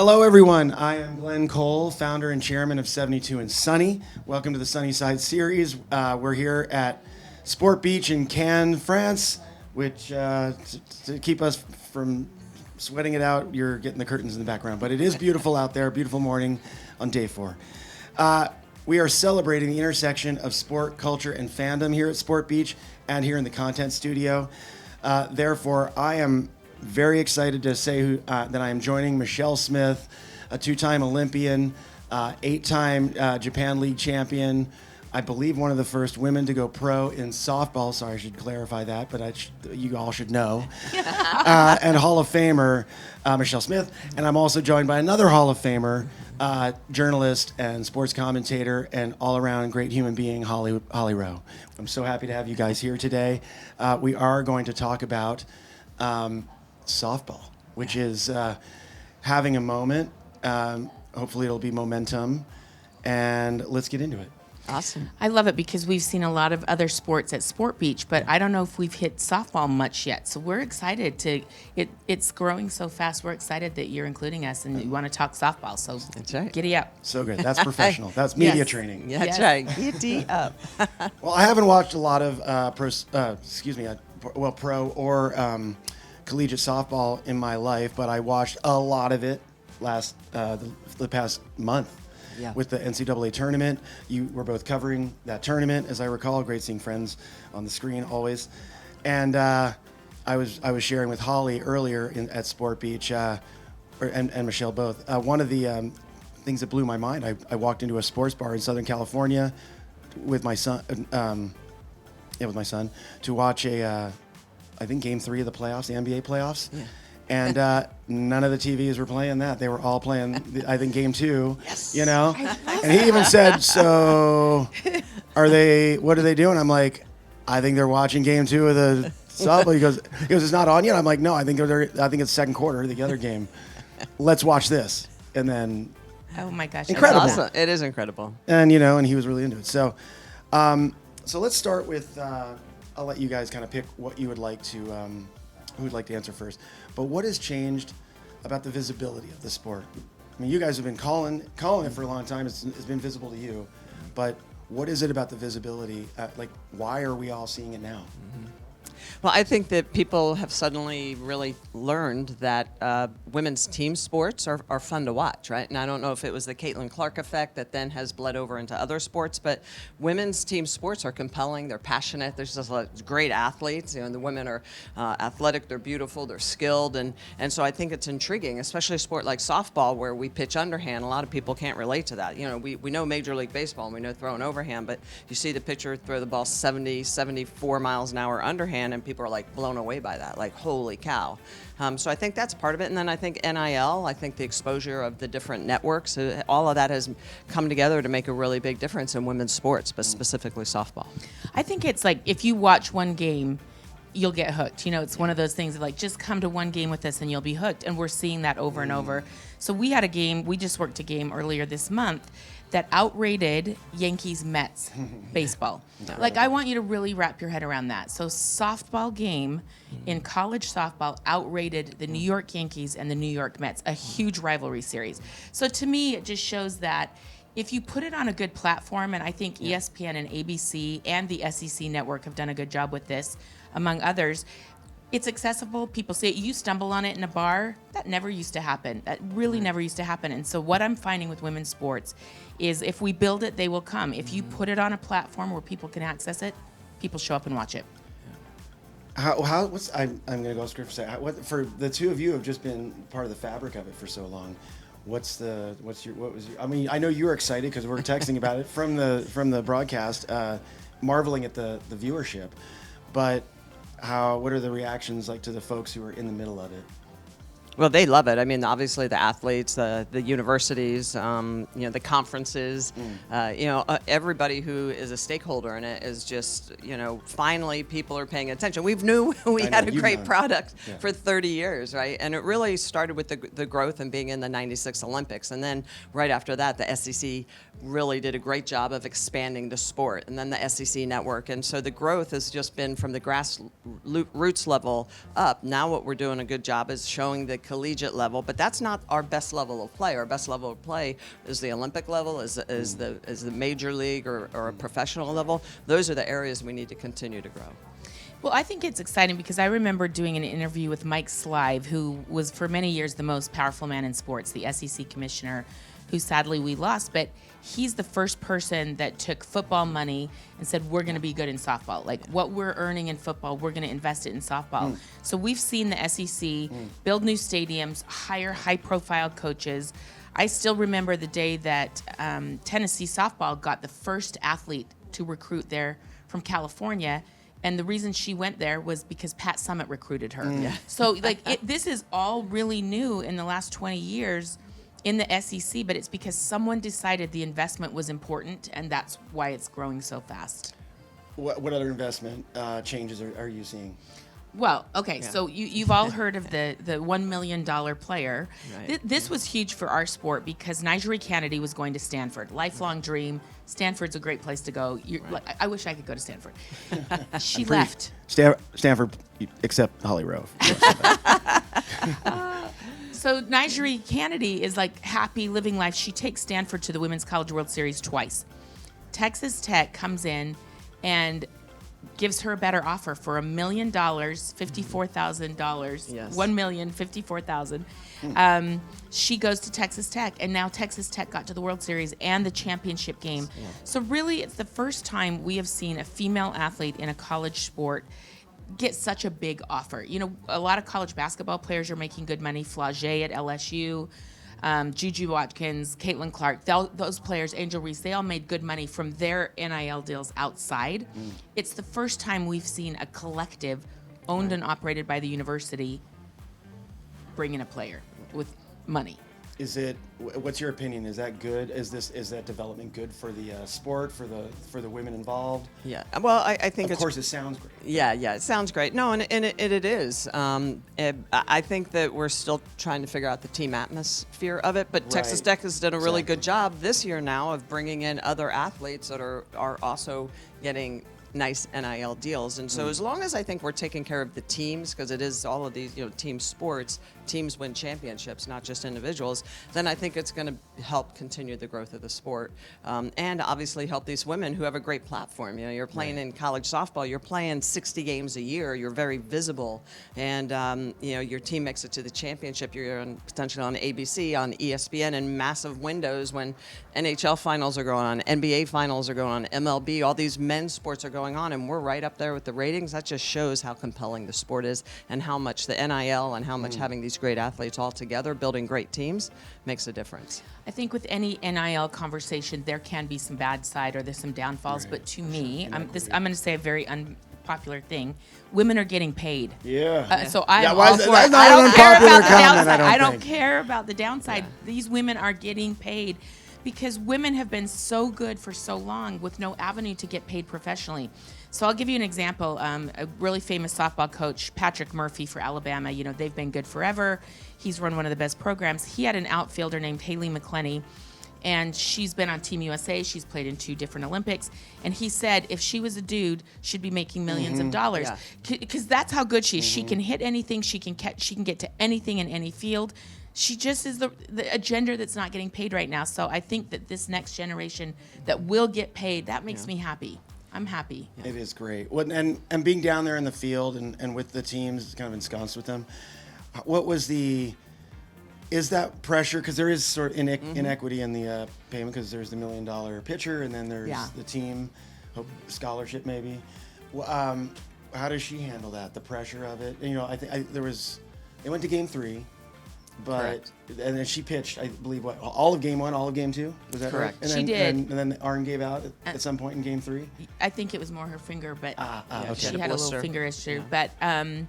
Hello, everyone. I am Glenn Cole, founder and chairman of 72 and Sunny. Welcome to the Sunnyside series. We're here at Sport Beach in Cannes, France, which to keep us from sweating it out, you're getting the curtains in the background. But it is beautiful out there, beautiful morning on day 4. We are celebrating the intersection of sport, culture, and fandom here at Sport Beach and here in the content studio. Therefore, I am very excited to say that I am joining Michele Smith, a 2-time Olympian, 8-time Japan League champion, I believe one of the first women to go pro in softball. Sorry, I should clarify that, but you all should know. And Hall of Famer, Michele Smith. And I'm also joined by another Hall of Famer, journalist and sports commentator and all-around great human being, Holly Rowe. I'm so happy to have you guys here today. We are going to talk about softball, which is having a moment. Hopefully it'll be momentum, and let's get into it. Awesome. I love it because we've seen a lot of other sports at Sport Beach, but I don't know if we've hit softball much yet. So we're excited it's growing so fast. We're excited that you're including us and you want to talk softball. So That's right. Giddy up. So good. That's professional. That's media Yes. training. Yeah, that's Yes. right. Giddy up. Well, I haven't watched a lot of pro or collegiate softball in my life, but I watched a lot of it the past month. Yeah. With the NCAA tournament. You were both covering that tournament, as I recall. Great seeing friends on the screen always. And I was sharing with Holly earlier at Sport Beach, and Michele both. One of the things that blew my mind, I walked into a sports bar in Southern California with my son, to watch I think Game 3 of the playoffs, the NBA playoffs. Yeah. And none of the TVs were playing that. They were all playing, I think, Game 2. Yes. You know? And he even said, so what are they doing? I'm like, I think they're watching Game 2 of the softball. He goes, it's not on yet? I'm like, no, I think it's second quarter, the other game. Let's watch this. And then, Oh my gosh. Incredible. That's awesome. It is incredible. and he was really into it. So let's start with, I'll let you guys kind of pick what you would like to, who would like to answer first. But what has changed about the visibility of the sport? I mean, you guys have been calling it for a long time. It's been visible to you. But what is it about the visibility? Why are we all seeing it now? Mm-hmm. Well, I think that people have suddenly really learned that women's team sports are fun to watch, right? And I don't know if it was the Caitlin Clark effect that then has bled over into other sports, but women's team sports are compelling. They're passionate. There's just great athletes. And the women are athletic. They're beautiful. They're skilled. And so I think it's intriguing, especially a sport like softball where we pitch underhand. A lot of people can't relate to that. We know Major League Baseball and we know throwing overhand, but you see the pitcher throw the ball 70, 74 miles an hour underhand, and people are like blown away by that, like holy cow. So I think that's part of it. And then I think NIL, I think the exposure of the different networks, all of that has come together to make a really big difference in women's sports, but specifically softball. I think it's like if you watch one game, you'll get hooked. It's one of those things like just come to one game with us and you'll be hooked. And we're seeing that over and over. So we just worked a game earlier this month that outrated Yankees Mets baseball. Like, I want you to really wrap your head around that. So softball game in college softball outrated the New York Yankees and the New York Mets, a huge rivalry series. So to me, it just shows that if you put it on a good platform, and I think ESPN and ABC and the SEC network have done a good job with this, among others, it's accessible. People say you stumble on it in a bar. That never used to happen. That really never used to happen. And so what I'm finding with women's sports is if we build it, they will come. If you put it on a platform where people can access it, people show up and watch it. I'm going to go script for a second. For the two of you have just been part of the fabric of it for so long. I mean, I know you were excited because we were texting about it from the broadcast, marveling at the viewership, but what are the reactions like to the folks who are in the middle of it? Well, they love it. I mean, obviously the athletes, the universities, the conferences, everybody who is a stakeholder in it is just, finally people are paying attention. We had a great product for 30 years, right? And it really started with the growth and being in the 96 Olympics. And then right after that, the SEC really did a great job of expanding the sport, and then the SEC network. And so the growth has just been from the grassroots level up. Now what we're doing a good job is showing the collegiate level, but that's not our best level of play. Our best level of play is the Olympic level, is the major league or a professional level. Those are the areas we need to continue to grow. Well, I think it's exciting because I remember doing an interview with Mike Slive, who was for many years the most powerful man in sports, the SEC commissioner, who sadly we lost. But he's the first person that took football money and said, we're going to be good in softball. Like what we're earning in football, we're going to invest it in softball. So we've seen the SEC build new stadiums, hire high-profile coaches. I still remember the day that Tennessee softball got the first athlete to recruit there from California. And the reason she went there was because Pat Summitt recruited her. So this is all really new in the last 20 years in the SEC, but it's because someone decided the investment was important, and that's why it's growing so fast. What other investment changes are you seeing? Well, okay, so you've all heard of the $1 million player. Right. This was huge for our sport because Nigel Kennedy was going to Stanford. Lifelong dream. Stanford's a great place to go. I wish I could go to Stanford. She left. Stanford, except Holly Rowe. So Nigel Kennedy is like happy living life. She takes Stanford to the Women's College World Series twice. Texas Tech comes in and gives her a better offer for $1 million, $54,000. Yes. $1,054,000. She goes to Texas Tech, and now Texas Tech got to the World Series and the championship game. Yeah. So really, it's the first time we have seen a female athlete in a college sport get such a big offer. You know, a lot of college basketball players are making good money. Flau'jae at LSU. Juju Watkins, Caitlin Clark, those players, Angel Reese, they all made good money from their NIL deals outside. It's the first time we've seen a collective owned and operated by the university bring in a player with money. What's your opinion? Is that good? Is that development good for the sport, for the women involved? Yeah. Well, I think of course it sounds great. Yeah, it sounds great. No, and it is. I think that we're still trying to figure out the team atmosphere of it, but Texas Tech has done a really good job this year now of bringing in other athletes that are also getting nice NIL deals. And so as long as I think we're taking care of the teams, because it is all of these, team sports, teams win championships, not just individuals, then I think it's going to help continue the growth of the sport. And obviously help these women who have a great platform. You're playing in college softball, you're playing 60 games a year, you're very visible, and your team makes it to the championship, you're potentially on ABC, on ESPN, in massive windows when NHL finals are going on, NBA finals are going on, MLB, all these men's sports are going on, and we're right up there with the ratings. That just shows how compelling the sport is and how much the NIL and how much having these great athletes all together, building great teams, makes a difference. I think with any NIL conversation, there can be some bad side or there's some downfalls, but to me, I'm going to say a very unpopular thing. Women are getting paid. So I'm all for it. I don't care about the downside. I don't care about the downside. These women are getting paid because women have been so good for so long with no avenue to get paid professionally. So I'll give you an example. A really famous softball coach, Patrick Murphy for Alabama, they've been good forever. He's run one of the best programs. He had an outfielder named Haley McClenny, and she's been on Team USA. She's played in 2 different Olympics. And he said if she was a dude, she'd be making millions of dollars. Because that's how good she is. She can hit anything. She can catch. She can get to anything in any field. She just is a gender that's not getting paid right now. So I think that this next generation that will get paid, that makes me happy. I'm happy. It is great. And being down there in the field and with the teams, kind of ensconced with them, what was is that pressure? Because there is sort of inequity in the payment, because there's the $1 million pitcher and then there's the team scholarship maybe. How does she handle that? The pressure of it? I think they went to game 3. But and then she pitched, I believe, all of game 1, all of game 2? Was that correct? Right? She did. And then the arm gave out at some point in game 3? I think it was more her finger, but okay. She had a little finger issue. Yeah. But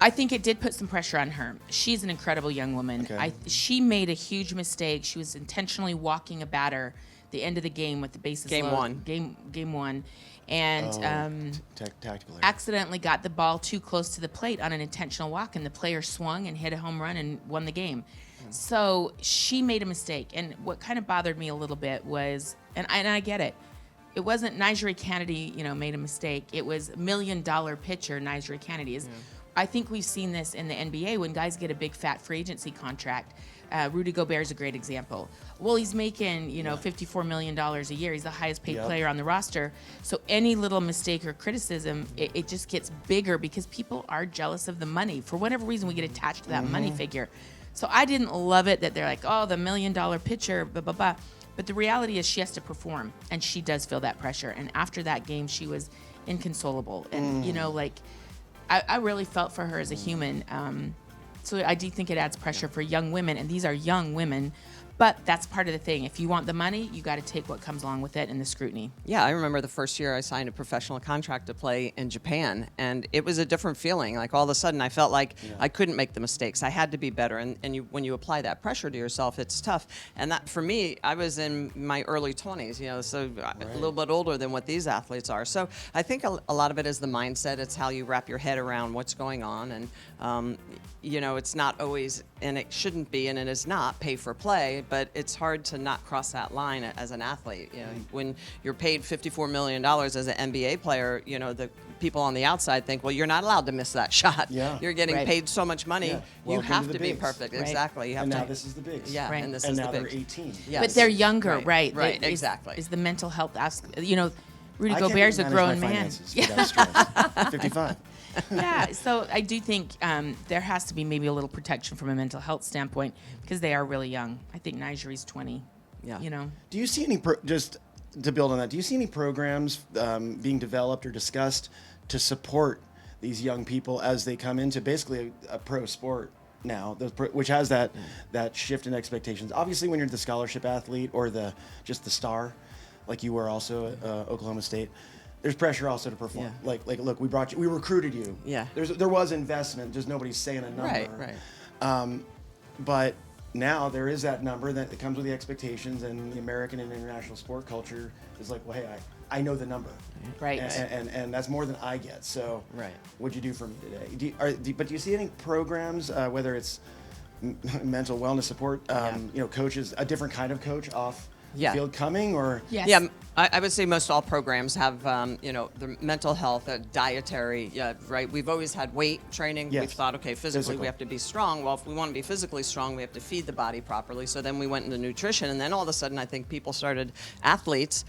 I think it did put some pressure on her. She's an incredible young woman. Okay. She made a huge mistake. She was intentionally walking a batter at the end of the game with the bases loaded. Game 1. And tactical error. Accidentally got the ball too close to the plate on an intentional walk, and the player swung and hit a home run and won the game. So she made a mistake. And what kind of bothered me a little bit was, and I get it, it wasn't Nigel Kennedy, made a mistake. It was $1 million pitcher Nigel Kennedy. I think we've seen this in the NBA when guys get a big fat free agency contract. Rudy Gobert is a great example. Well, he's making, $54 million a year. He's the highest paid player on the roster. So any little mistake or criticism, it just gets bigger because people are jealous of the money. For whatever reason, we get attached to that money figure. So I didn't love it that they're like, oh, the $1 million pitcher, blah, blah, blah. But the reality is she has to perform, and she does feel that pressure. And after that game, she was inconsolable. And, I really felt for her as a human. So I do think it adds pressure for young women, and these are young women. But that's part of the thing. If you want the money, you got to take what comes along with it and the scrutiny. Yeah, I remember the first year I signed a professional contract to play in Japan, and it was a different feeling. Like all of a sudden, I felt like I couldn't make the mistakes. I had to be better, and when you apply that pressure to yourself, it's tough. And that for me, I was in my early 20s, so a little bit older than what these athletes are. So I think a lot of it is the mindset. It's how you wrap your head around what's going on, and it's not always, and it shouldn't be, and it is not pay for play. But it's hard to not cross that line as an athlete. When you're paid $54 million as an NBA player, the people on the outside think, well, you're not allowed to miss that shot. Yeah. You're getting paid so much money. Yeah. You Welcome have to to the be bigs. perfect. Right. Exactly. You have And to. now this is the bigs. Yeah. Right. And this And is now the they're big. 18. Yes. But they're younger, Right. right? Right, Is- exactly. Is the mental health aspect, Rudy I can't Gobert's a even manage grown my man. finances without stress. 55. Yeah, so I do think there has to be maybe a little protection from a mental health standpoint because they are really young. I think Nigeri's 20. Yeah. Do you see any, just to build on that, do you see any programs being developed or discussed to support these young people as they come into basically a pro sport now, which has that shift in expectations? Obviously, when you're the scholarship athlete or just the star, like you were also at Oklahoma State, there's pressure also to perform. Yeah. Like, look, we recruited you. Yeah. There was investment, just nobody's saying a number. Right. But now there is that number that comes with the expectations, and the American and international sport culture is like, well, hey, I know the number. Right. And that's more than I get. So Right. what'd you do for me today? But do you see any programs, whether it's mental wellness support, coaches, a different kind of coach off the field coming, or? Yes. Yeah, I would say most all programs have, the mental health, dietary, right? We've always had weight training. Yes. We've thought, okay, physically Physical. we have to be strong. Well, if we want to be physically strong, we have to feed the body properly. So then we went into nutrition, and then all of a sudden I think athletes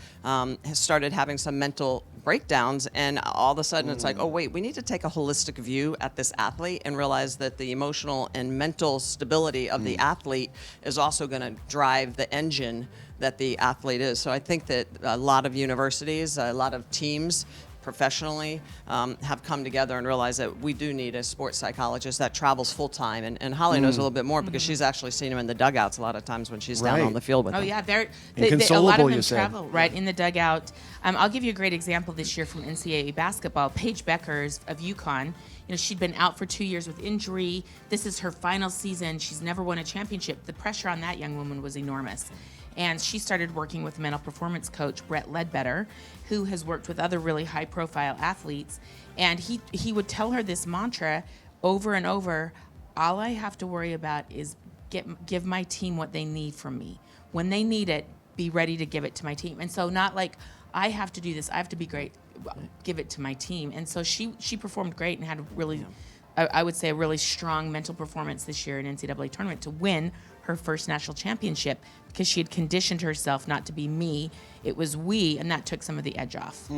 started having some mental breakdowns, and all of a sudden it's like, oh wait, we need to take a holistic view at this athlete and realize that the emotional and mental stability of the athlete is also going to drive the engine that the athlete is. So I think that a lot of universities, a lot of teams professionally have come together and realized that we do need a sports psychologist that travels full time. And Holly knows a little bit more because she's actually seen him in the dugouts a lot of times when she's down Right. on the field with Oh them. yeah, a lot Inconsolable, of you them said. travel right in the dugout. I'll give you a great example this year from NCAA basketball. Paige Beckers of UConn. She'd been out for 2 years with injury. This is her final season. She's never won a championship. The pressure on that young woman was enormous. And she started working with mental performance coach Brett Ledbetter, who has worked with other really high-profile athletes. And he would tell her this mantra over and over: all I have to worry about is give my team what they need from me. When they need it, be ready to give it to my team. And so not like, I have to do this, I have to be great, give it to my team. And so she performed great and had a really, I would say, a really strong mental performance this year in NCAA tournament to win her first national championship, because she had conditioned herself not to be me, it was we, and that took some of the edge off.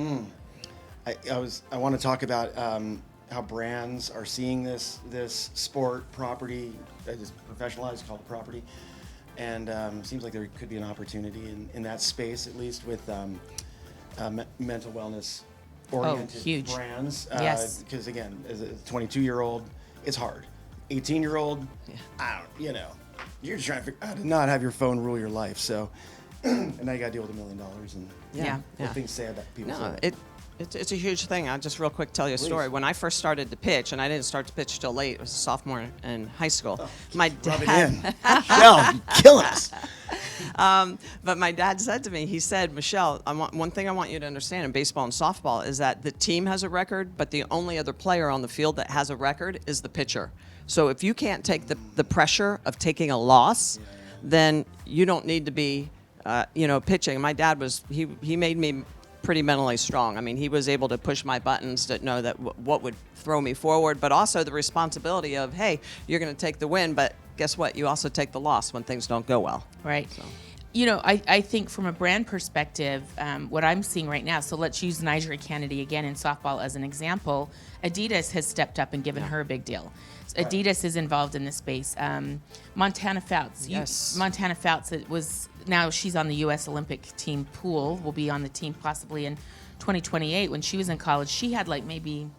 I want to talk about how brands are seeing this sport property that is professionalized, called property, and seems like there could be an opportunity in that space, at least with mental wellness oriented huge. brands. Yes. Because again, as a 22-year-old, it's hard. 18-year-old, you're just trying to figure out how to not have your phone rule your life. So, and now you got to deal with $1 million and Yeah. what things say about people. No, say. it's a huge thing. I'll just real quick tell you a story. When I first started to pitch, and I didn't start to pitch till late, it was a sophomore in high school. My Rub it dad, in. Michelle, you're killing us. but my dad said to me, he said, Michelle, one thing I want you to understand in baseball and softball is that the team has a record, but the only other player on the field that has a record is the pitcher. So if you can't take the pressure of taking a loss, then you don't need to be, pitching. My dad he made me pretty mentally strong. I mean, he was able to push my buttons to know that what would throw me forward, but also the responsibility of, hey, you're going to take the win, but guess what? You also take the loss when things don't go well. Right. So. You know, I think from a brand perspective, what I'm seeing right now, so let's use Nigeria Kennedy again in softball as an example. Adidas has stepped up and given her a big deal. So Adidas is involved in this space. Montana Fouts. Yes. Montana Fouts, now she's on the U.S. Olympic team pool, will be on the team possibly in 2028. When she was in college, she had like maybe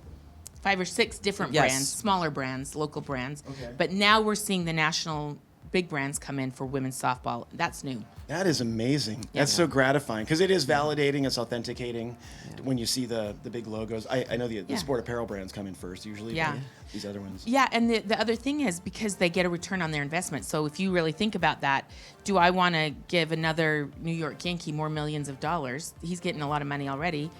5 or 6 different brands, smaller brands, local brands. Okay. But now we're seeing the national big brands come in for women's softball. That's new. That is amazing. Yeah. That's so gratifying because it is validating. It's authenticating when you see the big logos. I know the sport apparel brands come in first usually. Yeah. These other ones. Yeah, and the other thing is because they get a return on their investment. So if you really think about that, do I want to give another New York Yankee more millions of dollars? He's getting a lot of money already.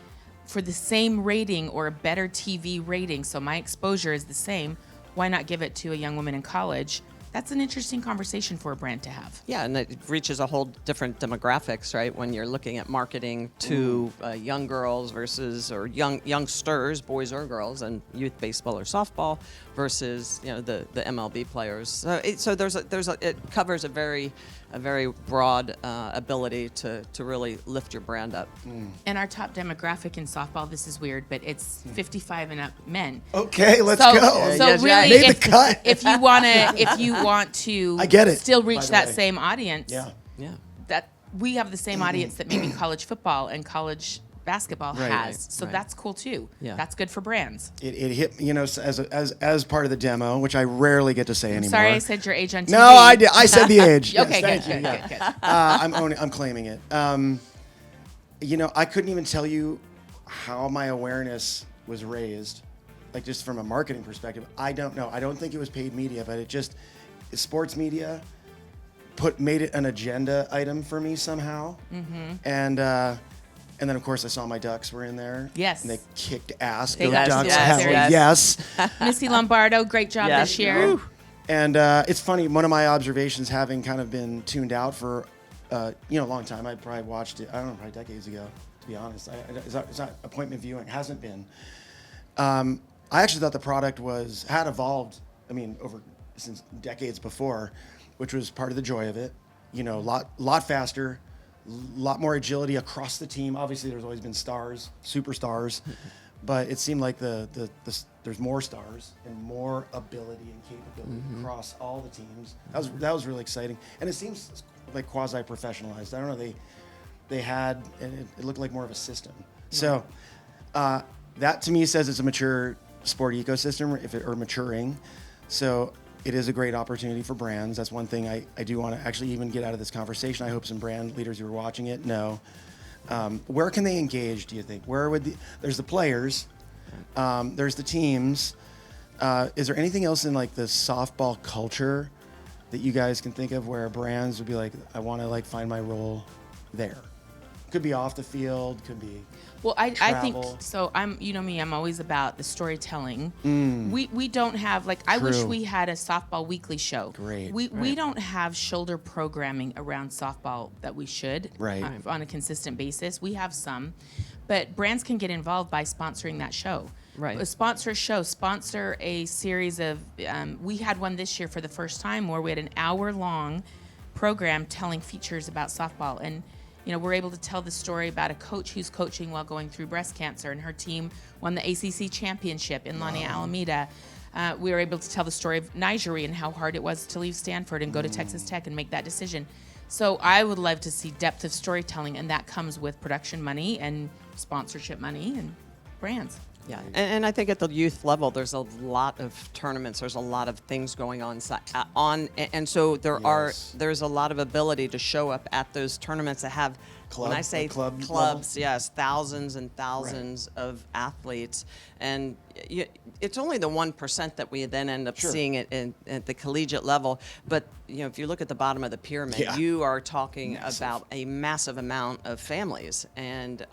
For the same rating or a better TV rating, so my exposure is the same, why not give it to a young woman in college? That's an interesting conversation for a brand to have. Yeah, and it reaches a whole different demographics, right? When you're looking at marketing to young girls versus or youngsters, boys or girls, and youth baseball or softball versus the MLB players. So it covers a very broad ability to really lift your brand up. And our top demographic in softball, this is weird, but it's 55 and up men. Okay, let's So, go. so Yes, really, Made the cut. if you want to I get it, still by reach the that way. same audience, Yeah. that we have the same audience that maybe college football and college basketball Right. has. So Right. that's cool too. Yeah. That's good for brands. It hit as part of the demo, which I rarely get to say anymore. Sorry, I said your age on TV. No, I did. I said the age. Yes, Okay, thank good, you. good, Yeah. good. I'm claiming it. I couldn't even tell you how my awareness was raised, like just from a marketing perspective. I don't know. I don't think it was paid media, but sports media made it an agenda item for me somehow. Mm-hmm. And then of course I saw my Ducks were in there. Yes. And they kicked ass. They Go got Ducks. yes, Hell yes. yes. Missy Lombardo, great job Yes. this year. Woo. And it's funny, one of my observations, having kind of been tuned out for a long time, I probably watched it, I don't know, probably decades ago, to be honest. It's not appointment viewing, hasn't been. I actually thought the product had evolved, since decades before, which was part of the joy of it. Lot faster, lot more agility across the team. Obviously, there's always been superstars, but it seemed like there's more stars and more ability and capability across all the teams. That was really exciting, and it seems like quasi-professionalized. I don't know. They had, and it looked like more of a system. So that to me says it's a mature sport ecosystem, or maturing. So it is a great opportunity for brands. That's one thing I do want to actually even get out of this conversation. I hope some brand leaders who are watching it know. Where can they engage, do you think? There's the players, there's the teams. Is there anything else in like the softball culture that you guys can think of where brands would be like, I want to find my role there? Could be off the field, could be Well, I think travel. so. I'm always about the storytelling. We don't have I wish True. we had a softball weekly show. Great. We don't have shoulder programming around softball that we should. Right. On a consistent basis. We have some, but brands can get involved by sponsoring that show. Right. Sponsor a show. Sponsor a series of. We had one this year for the first time where we had an hour-long program telling features about softball, and we're able to tell the story about a coach who's coaching while going through breast cancer, and her team won the ACC championship in Lania Alameda. We were able to tell the story of Nigeria and how hard it was to leave Stanford and go to Texas Tech and make that decision. So I would love to see depth of storytelling, and that comes with production money and sponsorship money and brands. Yeah, and I think at the youth level, there's a lot of tournaments. There's a lot of things going on, and so there's a lot of ability to show up at those tournaments that have. When I say clubs, yes, thousands and thousands of athletes, and it's only the 1% that we then end up seeing it at the collegiate level. But if you look at the bottom of the pyramid, you are talking about a massive amount of families, and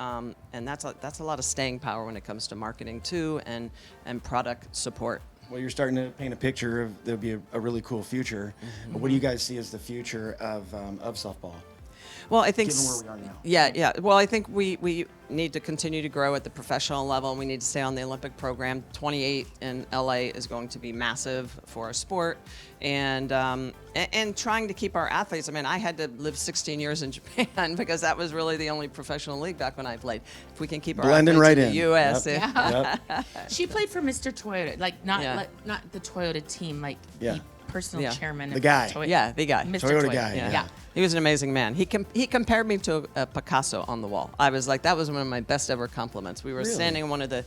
that's a lot of staying power when it comes to marketing too, and product support. Well, you're starting to paint a picture of there'll be a really cool future. But what do you guys see as the future of softball? Well, I think given where we are now. Yeah. Well, I think we need to continue to grow at the professional level, and we need to stay on the Olympic program. 28 in LA is going to be massive for our sport, and trying to keep our athletes. I mean, I had to live 16 years in Japan because that was really the only professional league back when I played. If we can keep our Blending athletes right in in. the U.S. Yep. She played for Mr. Toyota, like not Yeah. not the Toyota team, like Yeah. the personal Yeah. chairman. The of guy. Toyota. Yeah, the guy. Mr. Toyota Toyota. guy, yeah. He was an amazing man. He compared me to a Picasso on the wall. I was like, that was one of my best ever compliments. We were Really? standing in one of the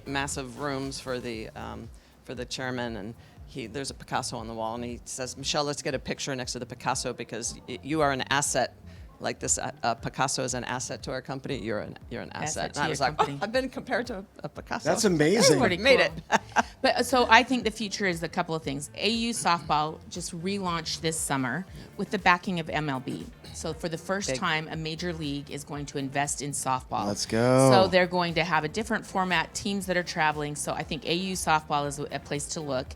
massive rooms for the chairman, and there's a Picasso on the wall, and he says, Michele, let's get a picture next to the Picasso because you are an asset. Like this, Picasso is an asset to our company. You're an asset. to And I your was like, company. I've been compared to a Picasso. That's amazing. Pretty Made cool. it. But so I think the future is a couple of things. AU softball just relaunched this summer with the backing of MLB. So for the first time, a major league is going to invest in softball. Let's go. So they're going to have a different format, teams that are traveling. So I think AU softball is a place to look.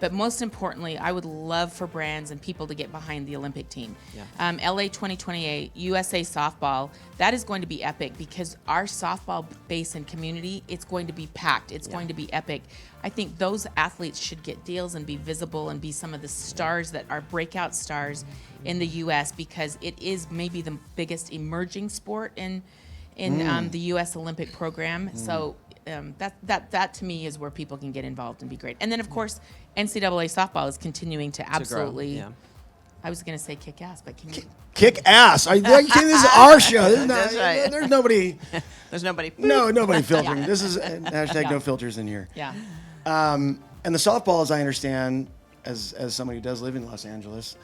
But most importantly, I would love for brands and people to get behind the Olympic team. Yeah. LA 2028, USA softball, that is going to be epic because our softball base and community, it's going to be packed. It's going to be epic. I think those athletes should get deals and be visible and be some of the stars that are breakout stars in the U.S. because it is maybe the biggest emerging sport in the U.S. Olympic program. So that to me is where people can get involved and be great. And then of course, NCAA softball is continuing to absolutely. Yeah. I was going to say kick ass, but can you? Kick ass. Are you kidding? This is our show. This is not, That's right. There's nobody. There's nobody. Nobody filtering. Yeah. This is hashtag Yeah. no filters in here. Yeah. And the softball, as I understand, as somebody who does live in Los Angeles,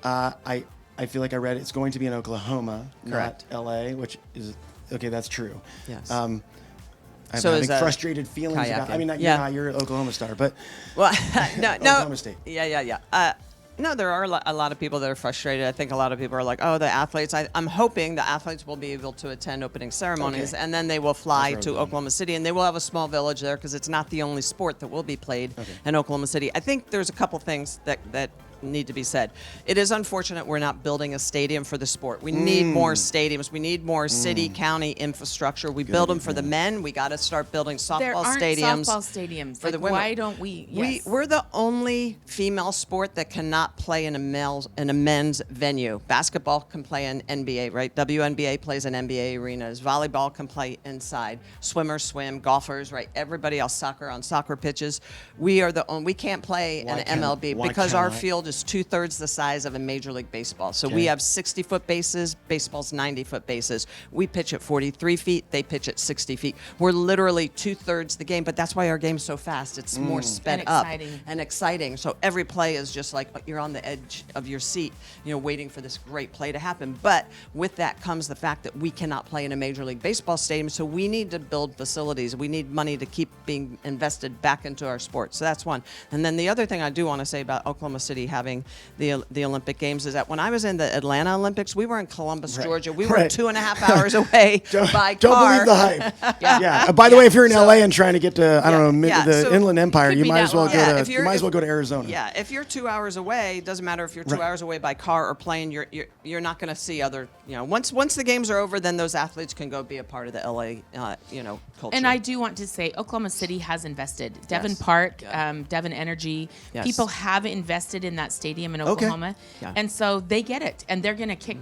I feel like I read it's going to be in Oklahoma, Correct. not L.A., which is okay. That's true. Yes. I'm So having is that frustrated feelings about. kayaking? I mean, Yeah. you're an Oklahoma star, but Well, no. Oklahoma State. Yeah. No, there are a lot of people that are frustrated. I think a lot of people are like, oh, the athletes. I'm hoping the athletes will be able to attend opening ceremonies, Okay. and then they will fly That's to where I'm going. Oklahoma City, and they will have a small village there because it's not the only sport that will be played in Oklahoma City. I think there's a couple things that need to be said. It is unfortunate we're not building a stadium for the sport. We need more stadiums. We need more city, county infrastructure. We build them for the men. We got to start building There softball aren't stadiums. softball stadiums. for the Like, women. why don't we? Yes. We're the only female sport that cannot play in a men's venue. Basketball can play in NBA, right? WNBA plays in NBA arenas. Volleyball can play inside. Swimmers swim. Golfers, right? Everybody else soccer on soccer pitches. We are the only. We can't play Why in can't- MLB why because can't our I? field is 2/3 the size of a Major League Baseball. So Okay. we have 60-foot bases. Baseball's 90-foot bases. We pitch at 43 feet. They pitch at 60 feet. We're literally 2/3 the game, but that's why our game's so fast. It's more sped And up exciting. and exciting. So every play is just like you're on the edge of your seat, waiting for this great play to happen. But with that comes the fact that we cannot play in a Major League Baseball stadium. So we need to build facilities. We need money to keep being invested back into our sport. So that's one. And then the other thing I do want to say about Oklahoma City having the Olympic Games is that when I was in the Atlanta Olympics, we were in Columbus, Right. Georgia. We were Right. 2.5 hours away by Don't car. believe the hype. Yeah. By the way, if you're in So- LA and trying to get to Yeah. the So Inland Empire, could you be might that as well long. go Yeah, to if you're- you might as well go to Arizona. Yeah, if you're 2 hours away, it doesn't matter if you're 2 Right. hours away by car or plane. You're not going to see other. Once the games are over, then those athletes can go be a part of the LA, culture. And I do want to say Oklahoma City has invested. Devon Yes. Park, Yeah. Devon Energy, Yes. people have invested in that stadium in Oklahoma. Yeah. And so they get it. And they're going to kick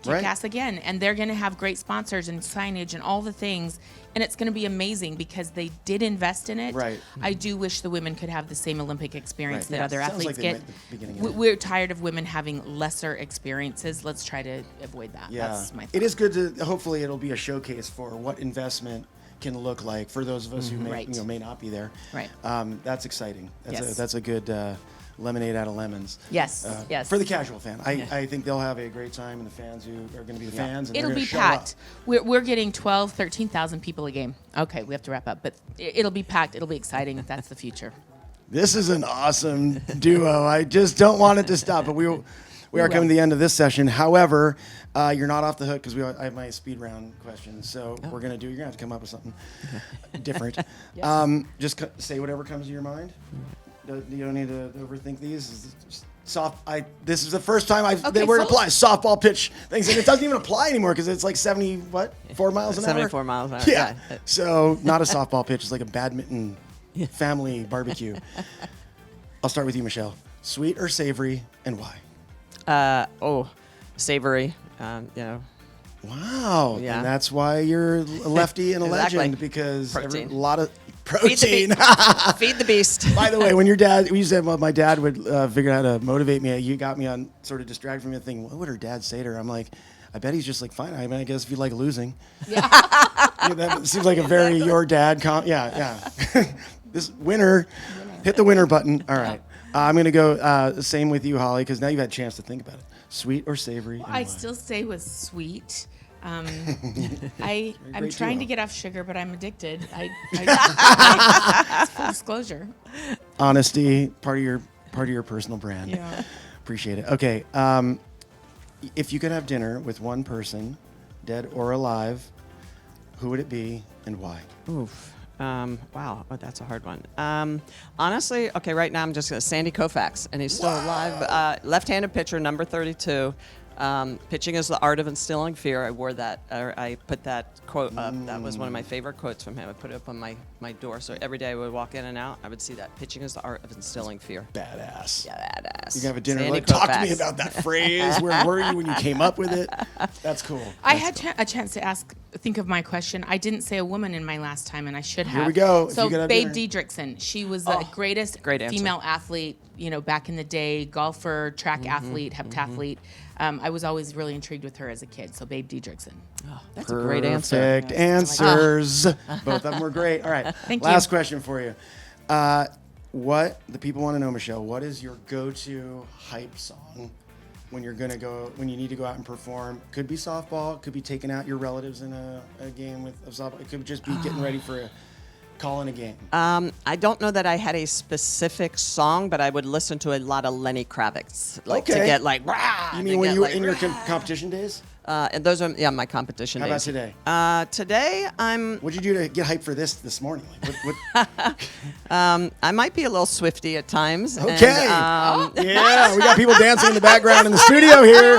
Right. ass again. And they're going to have great sponsors and signage and all the things. And it's going to be amazing because they did invest in it. Right. I do wish the women could have the same Olympic experience Right. that Yes. other Sounds athletes like they get. meant at the beginning of it. We're tired of women having lesser experiences. Let's try to avoid that. Yeah, That's my it is good to. Hopefully, it'll be a showcase for what investment can look like for those of us who may Right. may not be there. Right. That's exciting. Yes. That's a good lemonade out of lemons. Yes, yes. For the casual fan, I think they'll have a great time, and the fans who are going to be the fans, and It'll they're be gonna show packed. up. We're getting 12, 13,000 people a game. Okay, we have to wrap up, but it'll be packed. It'll be exciting. That's the future. This is an awesome duo. I just don't want it to stop, but we are coming to the end of this session. However, you're not off the hook because I have my speed round questions. So you're gonna have to come up with something different. Just say whatever comes to your mind. You don't need to overthink these. Just This is the first time the Okay, word full- applies. Softball pitch things, and it doesn't even apply anymore because it's like 4 miles an hour. 74 miles an hour. Yeah. So not a softball pitch. It's like a badminton family barbecue. I'll start with you, Michelle. Sweet or savory, and why? Savory. Wow. Yeah. And that's why you're a lefty and a Exactly. legend, because Protein. a lot of Feed protein. Feed the beast. By the way, when we used to have, my dad would figure out how to motivate me. You got me on sort of distracted from the thing. What would her dad say to her? I'm like, I bet he's just like, fine. I mean, I guess if you like losing. Yeah. That seems like a very your dad. Yeah. This winner, hit the winner button. All right. I'm going to go same with you, Holly, because now you've had a chance to think about it. Sweet or savory? I still stay with sweet. I'm great trying duo. to get off sugar, but I'm addicted. It's full disclosure. Honesty, part of your personal brand. Yeah. Appreciate it. Okay. If you could have dinner with one person, dead or alive, who would it be and why? Oof. Wow. Oh, that's a hard one. Honestly, okay, right now I'm just going to Sandy Koufax, and he's still alive. Left-handed pitcher, number 32. Pitching is the art of instilling fear. I wore that, or I put that quote up. That was one of my favorite quotes from him. I put it up on my door. So every day I would walk in and out, I would see that. Pitching is the art of instilling fear. Badass. Yeah, badass. You can have a dinner. Sandy Talk to Koufax. me about that phrase. Where were you when you came up with it? That's cool. I had a chance to think of my question. I didn't say a woman in my last time, and I should have. Here we go. If So you could have Babe dinner. Diedrichson, she was the greatest Great answer. female athlete, back in the day, golfer, track athlete, heptathlete. I was always really intrigued with her as a kid. So Babe Diedrichson. Oh, that's a great answer. Perfect answers. Both of them were great. All right. Thank you. Last question for you. What the people want to know, Michelle? What is your go-to hype song when you need to go out and perform? Could be softball. Could be taking out your relatives in a game of softball. It could just be getting ready for calling a game. I don't know that I had a specific song, but I would listen to a lot of Lenny Kravitz, to get like. Rah, You to mean when get, you were like, in your rah. competition days? And those are my competition How about days. today? Today I'm. What'd you do to get hyped for this morning? Like, I might be a little swifty at times. Okay. And, yeah, we got people dancing in the background in the studio here.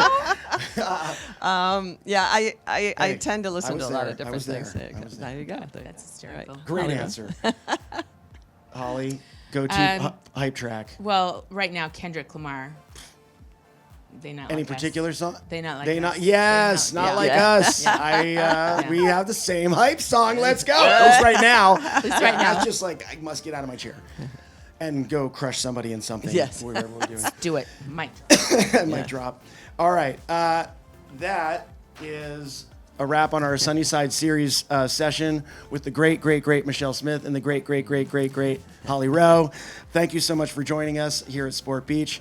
I tend to listen to a lot of I was different things. there. I was there. There you go. That's hysterical. Great Holly. answer. Holly, go-to hype track. Well, right now, Kendrick Lamar. They not Any like us. particular song? They not like They us. not. Yes, They not yeah. like Yeah. us. We have the same hype song. Let's go. At least right now. At least right now. That's just like I must get out of my chair and go crush somebody in something. Yes. Whatever we're doing. Do it, Mike. Mic drop. All right. That is a wrap on our Sunnyside series session with the great Michelle Smith and the great Holly Rowe. Thank you so much for joining us here at Sport Beach.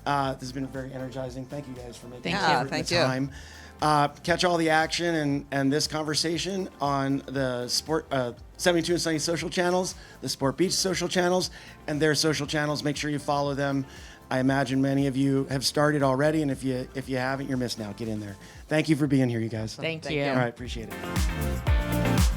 This has been very energizing. Thank you guys for making Thank you. the time. Catch all the action and this conversation on the Sport 72 and Sunny social channels, the Sport Beach social channels, and their social channels. Make sure you follow them. I imagine many of you have started already, and if you haven't, you're missing out. Get in there. Thank you for being here, you guys. Thank Thank you. you. All right, appreciate it.